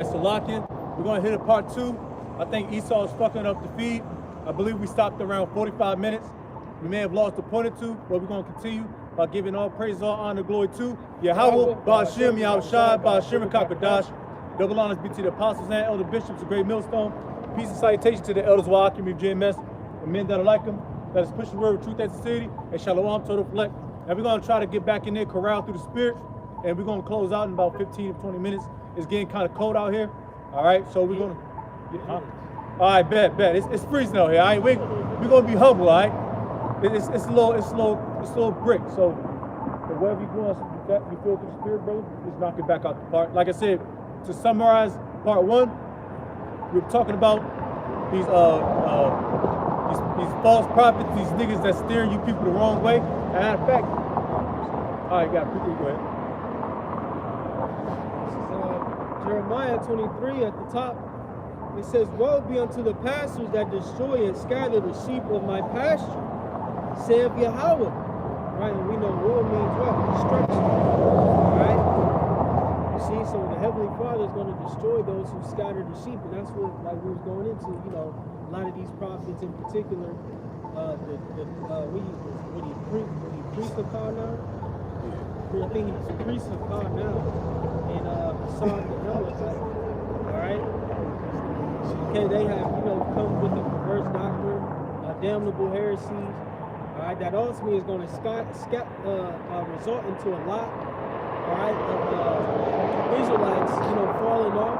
Salakian. We're going to hit a part two. I think Esau is fucking up the feed. I believe we stopped around 45 minutes. We may have lost a point or two, but we're going to continue by giving all praise, all honor, glory to Yahweh, Ba'ashem, Yahushai, Ba'ashem, and Kakadash. Double honors be to the apostles and elder bishops of Great Millstone. Peace and salutation to the elders of Wa'akim of GMS, and men that are like them, that is pushing the word of truth and sincerity, and shalom, total fleck. Now we're going to try to get back in there, corral through the spirit, and we're going to close out in about 15 to 20 minutes. It's getting kind of cold out here. All right, so we're going to... All right, bet. It's freezing out here. All right, we're going to be humble, all right? It's a little brick, so whatever you're doing, you feel through the spirit, brother, just knock it back out the park. Like I said, to summarize part one, we were talking about these false prophets, these niggas that steering you people the wrong way. And matter of fact, all right, got it. Go ahead. Jeremiah 23 at the top. It says, "Woe be unto the pastors that destroy and scatter the sheep of my pasture, saith Yahweh." Right, and we know woe means what? Destruction. Right? You see, so the Heavenly Father is going to destroy those who scatter the sheep, and that's what like we was going into. You know, a lot of these prophets in particular. What he priest of God now? I think he's priest of God now. And Psalm the Amalekites. Alright? Okay, they have, come with the perverse doctrine, damnable heresies, alright, that ultimately is going to result into a lot, alright, of Israelites, falling off,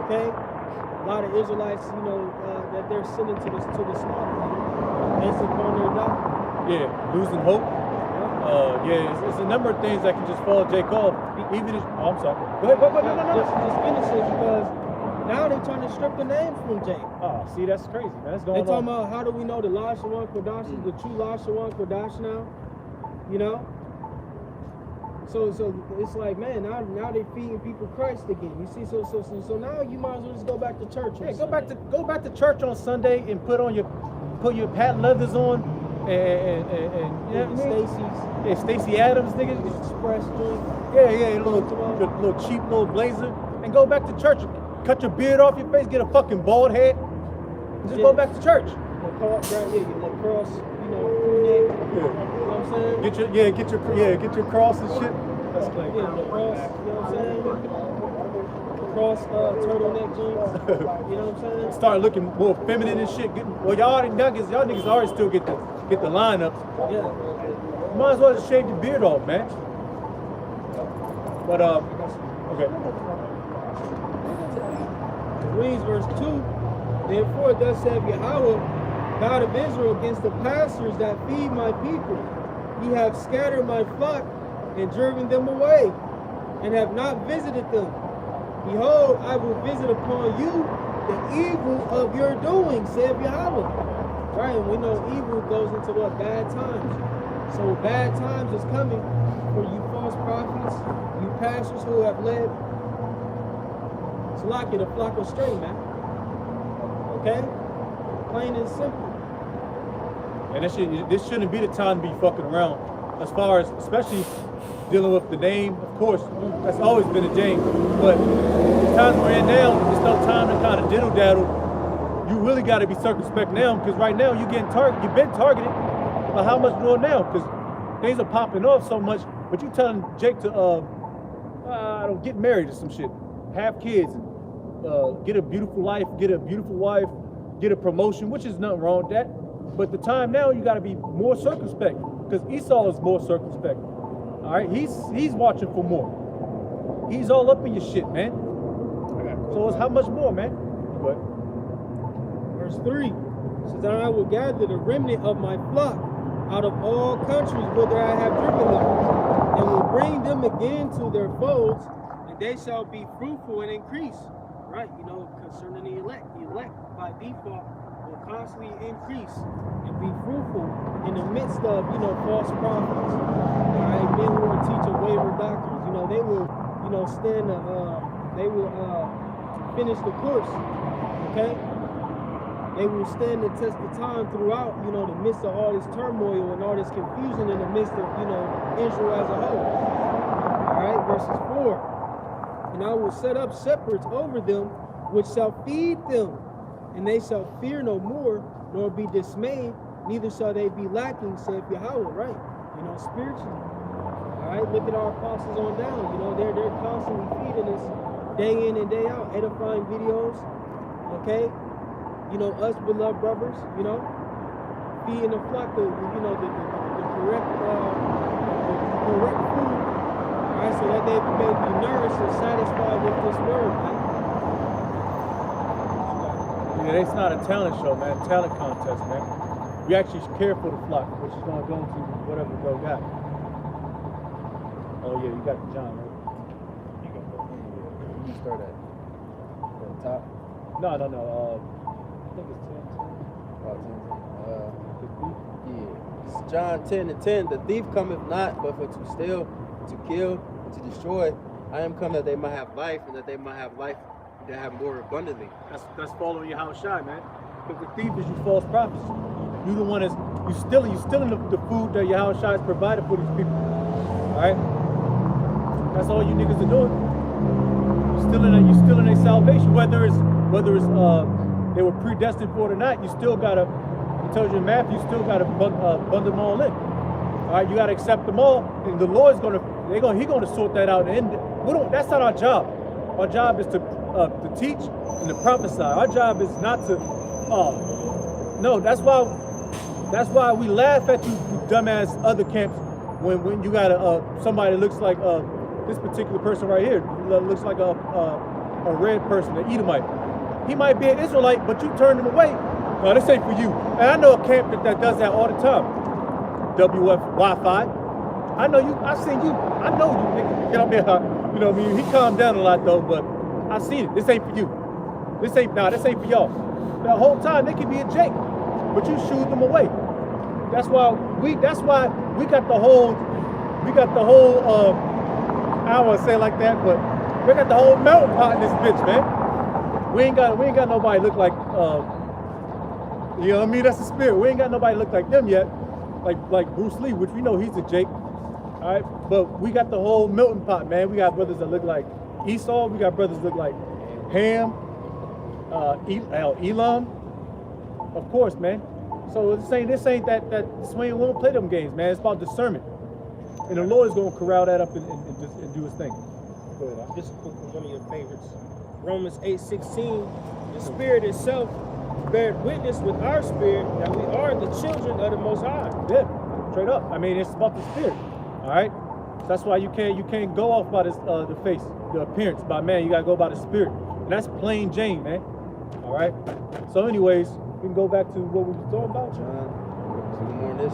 okay? A lot of Israelites, that they're sending to the slaughter, based upon their doctrine. Yeah, losing hope. It's a number of things that can just fall Jake off. Even if, I'm sorry. Go ahead. No. Just finish it because now they're trying to strip the name from Jake. Oh, see, that's crazy, man. That's going on. They're talking about how do we know the Lashawan Kodash is the true Lashawan Kodash now? So it's like, man, now they're feeding people Christ again. You see, so now you might as well just go back to church. Yeah, go back to church on Sunday and put your patent leathers on. And Stacey Adams, nigga. Express joint. Yeah, little cheap little blazer. And go back to church. Cut your beard off your face, get a fucking bald head. And just go back to church. Lacrosse, crew neck. You know what I'm saying? Get your cross and shit. That's clean. Yeah, lacrosse, you know what I'm saying? Cross turtleneck jeans. You know what I'm saying? Start looking more feminine and shit. Y'all niggas already still get the lineups. Yeah. You might as well just shave your beard off, man. But okay. Reads verse 2. "Therefore thus saith Yahweh, God of Israel, against the pastors that feed my people. Ye have scattered my flock and driven them away, and have not visited them. Behold, I will visit upon you the evil of your doing, saith Yahweh." Right, and we know evil goes into what? Bad times. So bad times is coming for you false prophets, you pastors who have led the flock astray, man. Okay? Plain and simple. And this shouldn't be the time to be fucking around. As far as, especially dealing with the name, of course, that's always been a game. But the times we're in now, it's no time to kind of diddle-daddle. You really got to be circumspect now, because right now you've been targeted. But how much more now? Because things are popping off so much. But you telling Jake to get married or some shit, have kids, get a beautiful life, get a beautiful wife, get a promotion, which is nothing wrong with that. But the time now, you got to be more circumspect, because Esau is more circumspect. All right, he's watching for more. He's all up in your shit, man. So it's how much more, man? But verse 3 says, "And I will gather the remnant of my flock out of all countries whither I have driven them, and will bring them again to their folds, and they shall be fruitful and increase." Right, concerning the elect by default will constantly increase and be fruitful in the midst of, false prophets. All right, men who are teaching wayward doctrines. They will, they will finish the course. Okay, they will stand the test of time throughout, the midst of all this turmoil and all this confusion in the midst of, Israel as a whole. All right, verses 4. And I will set up shepherds over them, which shall feed them, and they shall fear no more, nor be dismayed, neither shall they be lacking, saith Yahweh, right? You know, spiritually. All right, look at our apostles on down. You know, they're constantly feeding us day in and day out, edifying videos. Okay, you know, us beloved brothers. You know, feeding the flock the correct correct food. All right, so that they may be nourished and satisfied with this word, man. Yeah, it's not a talent show, man. Talent contest, man. We actually care for the flock, which is gonna go into whatever bro got. Oh yeah, you got the John, right? You start at the top. No. I think it's 10. Yeah. It's John 10:10. The thief cometh not, but for to steal, to kill, and to destroy. I am come that they might have life, and that they might have life that have more abundantly. That's following your house shy, man. Because the thief is you false prophets. You the one that's you stealing the food that your house shy is provided for these people. Alright? That's all you niggas are doing. You stealing their salvation. Whether it's they were predestined for it or not, you still gotta, it tells you in Matthew, you still gotta bund them all in. Alright, you gotta accept them all, and the Lord's He's gonna sort that out. And that's not our job. Our job is to teach and to prophesy. Our job is not to no, that's why we laugh at you dumbass other camps when you got somebody that looks like this particular person right here, looks like a red person, an Edomite. He might be an Israelite, but you turned him away. No, this ain't for you. And I know a camp that does that all the time. WF Wi-Fi. I know you. I seen you. I know you, nigga. Get up here. You know what I mean? He calmed down a lot though, but I seen it. This ain't for you. This ain't for y'all. The whole time they could be a Jake, but you shooed them away. That's why we got the whole I don't want to say it like that, but we got the whole melting pot in this bitch, man. We ain't got nobody look like you know what I mean? That's the spirit. We ain't got nobody look like them yet, like Bruce Lee, which we know he's a Jake. All right, but we got the whole melting pot, man. We got brothers that look like Esau. We got brothers that look like Ham, Elam, of course, man. So this ain't that Swain won't play them games, man. It's about discernment, and the Lord is gonna corral that up and do his thing. This is one of your favorites. Romans 8:16. The Spirit itself bears witness with our spirit that we are the children of the Most High. Yeah, straight up. I mean, it's about the spirit. All right. That's why you can't go off by the face, the appearance, by man. You gotta go by the spirit, and that's plain Jane, man. All right. So, anyways, we can go back to what we were talking about. John, some more on this.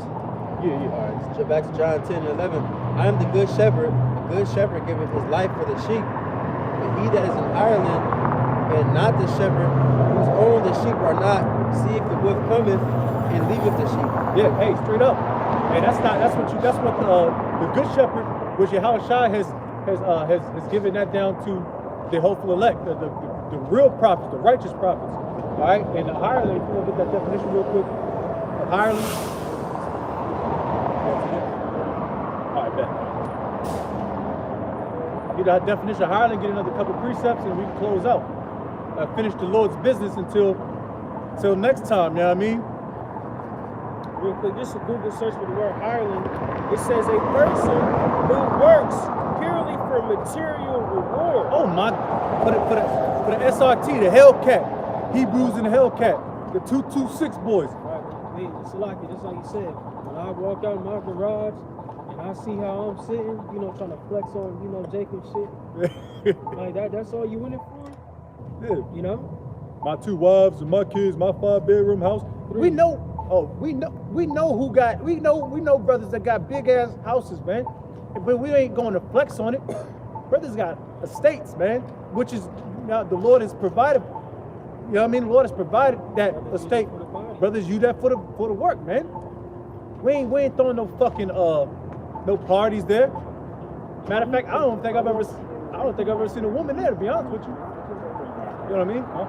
Yeah. All right, so back to John 10:11. I am the good shepherd. The good shepherd giveth his life for the sheep. But he that is in Ireland and not the shepherd, whose own the sheep are not, see if the wolf cometh and leaveth the sheep. Yeah. Hey, straight up. Hey, that's what the good shepherd, which Yahushua has given that down to the hopeful elect, the real prophets, the righteous prophets. All right. And the hireling, you want to get that definition real quick? The hireling. All right, bet. Get that definition of hireling, get another couple precepts, and we can close out. Finish the Lord's business until next time, you know what I mean? Real quick, just a Google search for the word hireling. It says a person who works purely for material reward. Oh my! For the SRT, the Hellcat, Hebrews and the Hellcat, the 226 boys. Right. Hey, Salaki, just like you said, when I walk out my garage and I see how I'm sitting, you know, trying to flex on, you know, Jacob shit. Like that's all you in it for? Yeah. You know? My 2 wives and my kids, my 5-bedroom house. We know we know brothers that got big ass houses, man. But we ain't going to flex on it. Brothers got estates, man, which is the Lord has provided. You know what I mean? The Lord has provided that estate. Brothers, you that for the work, man. We ain't throwing no fucking no parties there. Matter of fact, I don't think I've ever seen a woman there, to be honest with you. You know what I mean? Huh?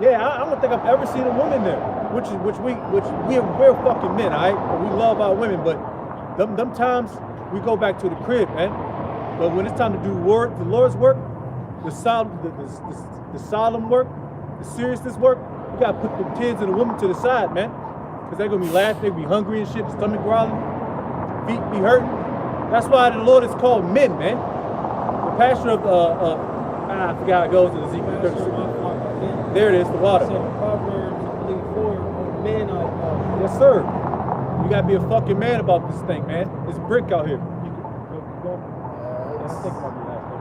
Yeah, I don't think I've ever seen a woman there. We're fucking men, all right? We love our women, but them times we go back to the crib, man. But when it's time to do work, the Lord's work, the solemn work, the seriousness work, you gotta put the kids and the women to the side, man. Because they're gonna be laughing, they're gonna be hungry and shit, stomach growling, feet be hurting. That's why the Lord is called men, man. The pasture of, I forgot how it goes in Ezekiel 36. There it is, the water. So Proverbs, I believe, 4, men are Yes, sir. You gotta be a fucking man about this thing, man. It's brick out here. Let's think about the last thing.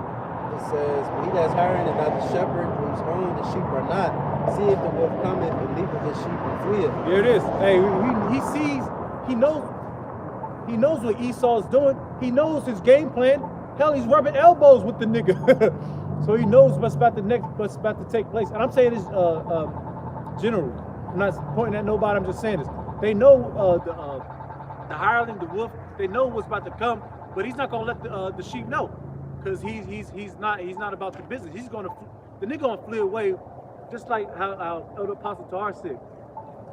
It says, but he that's hiring is not the shepherd whose own the sheep are not. See if the wolf cometh and leaveth the sheep and fleeth. There it is. Hey, he sees, he knows what Esau's doing. He knows his game plan. Hell, he's rubbing elbows with the nigga. So he knows what's about to take place. And I'm saying this generally. I'm not pointing at nobody, I'm just saying this. They know the hireling, the wolf, they know what's about to come, but he's not gonna let the sheep know. Because he's not about the business. The nigga gonna flee away, just like how Elder Apostle Tahar said.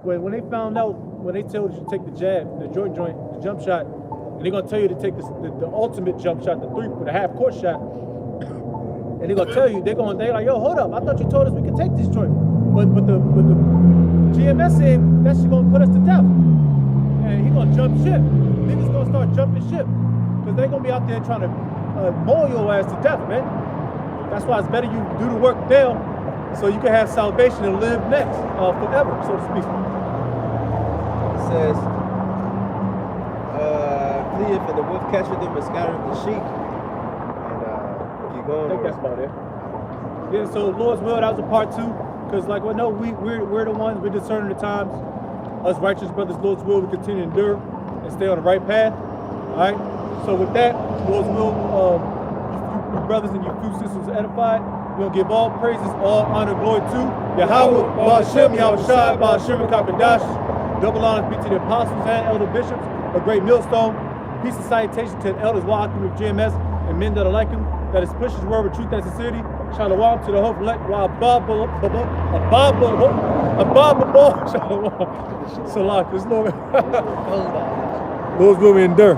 When they found out, when they told you to take the jab, the joint, the jump shot, and they're gonna tell you to take the ultimate jump shot, the half court shot, and they're gonna tell you, they're like, yo, hold up, I thought you told us we could take this joint. But the GMS said that shit gonna put us to death. And he gonna jump ship. Niggas gonna start jumping ship. Because they gonna be out there trying to maul your ass to death, man. That's why it's better you do the work now so you can have salvation and live next forever, so to speak. It says, fleeth and the wolf catcheth them and scattereth the sheep. And keep going. I think that's about it. Yeah, so Lord's will, that was a part 2. Because like we know, we're the ones, we're discerning the times. Us righteous brothers, Lord's will, we continue to endure and stay on the right path. Alright? So with that, Lord's will, you brothers and your few sisters are edified. We're gonna give all praises, all honor, glory to Yahweh, Ba'ashem, Yahweh Shai, Ba'ashem, Kakadash. Double honors be to the apostles and elder bishops, a great millstone. Peace and salutation to the elders walking with GMS and men that are like him, that is pushing his word with truth and sincerity. Shalom to the hope elect, Shalom. Salah, this Lord. Lord's will we endure.